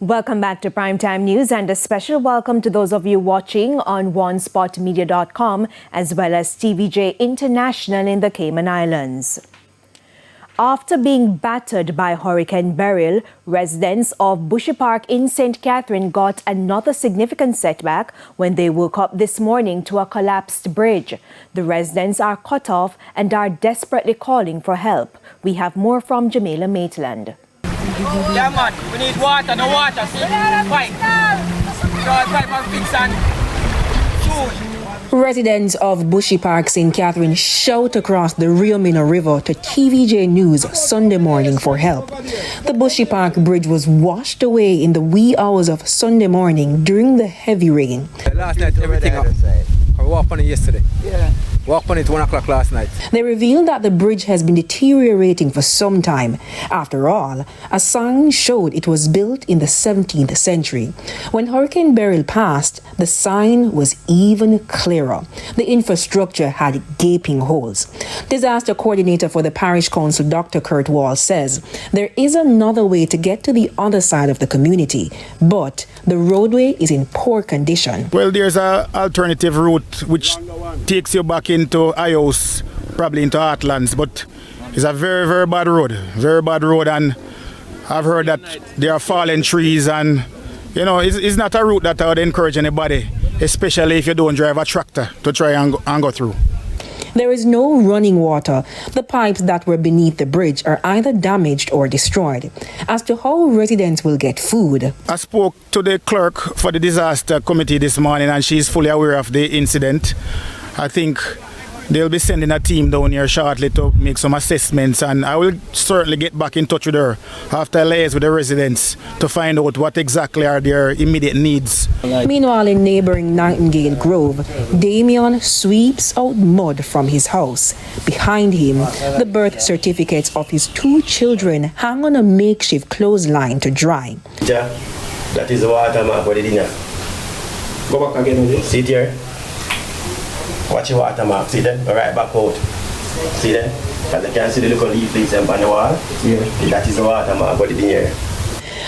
Welcome back to Primetime News and a special welcome to those of you watching on onespotmedia.com as well as TVJ International in the Cayman Islands. After being battered by Hurricane Beryl, residents of Bushy Park in St. Catherine got another significant setback when they woke up this morning to a collapsed bridge. The residents are cut off and are desperately calling for help. We have more from Jamaica Maitland. Yeah, man, we need water, no water, see? Pipe. Pipe and fix and soon. Residents of Bushy Park, St. Catherine shout across the Rio Mino River to TVJ News Sunday morning for help. The Bushy Park Bridge was washed away in the wee hours of Sunday morning during the heavy rain. Last night, everything up. I walked on it yesterday. Yeah. Walked on it 1 o'clock last night. They revealed that the bridge has been deteriorating for some time. After all, a sign showed it was built in the 17th century. When Hurricane Beryl passed, the sign was even clearer. The infrastructure had gaping holes. Disaster coordinator for the parish council, Dr. Kurt Wall, says there is another way to get to the other side of the community, but the roadway is in poor condition. Well, there's an alternative route which takes you back into Ios, probably into Heartlands, but it's a very, very bad road, and I've heard that there are fallen trees, and you know, it's not a route that I would encourage anybody, especially if you don't drive a tractor, to try and go through. There is no running water. The pipes that were beneath the bridge are either damaged or destroyed. As to how residents will get food, I spoke to the clerk for the disaster committee this morning, and she's fully aware of the incident. I think they'll be sending a team down here shortly to make some assessments, and I will certainly get back in touch with her after I liaise with the residents to find out what exactly are their immediate needs. Meanwhile, in neighboring Nightingale Grove, Damien sweeps out mud from his house. Behind him, the birth certificates of his 2 children hang on a makeshift clothesline to dry. Yeah, that is the water mark for the dinner. Go back again. Sit here. Watch your watermark, see them? Right back out. See them? And you can see the little leaflets on the wall. Yeah. That is the watermark, but it's in here.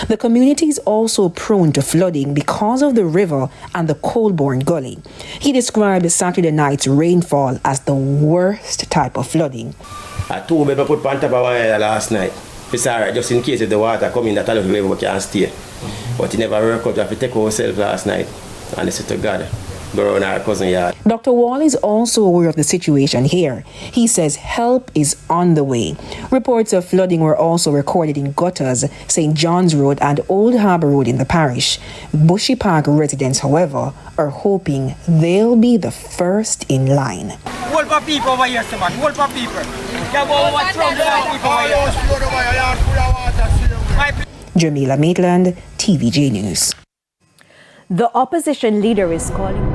The community is also prone to flooding because of the river and the Colborne Gully. He described Saturday night's rainfall as the worst type of flooding. I told me to put on top of wire last night. It's alright, just in case if the water come in, that all of the river can stay. But it never worked out. We have to take ourselves last night. And I said to God, go around our cousin yard. Dr. Wall is also aware of the situation here. He says help is on the way. Reports of flooding were also recorded in gutters, St. John's Road and Old Harbour Road in the parish. Bushy Park residents, however, are hoping they'll be the first in line. Whole for people over here, man. Whole for people. Yeah, but what's wrong with people over here? Jamaica Maitland, TVJ News. The opposition leader is calling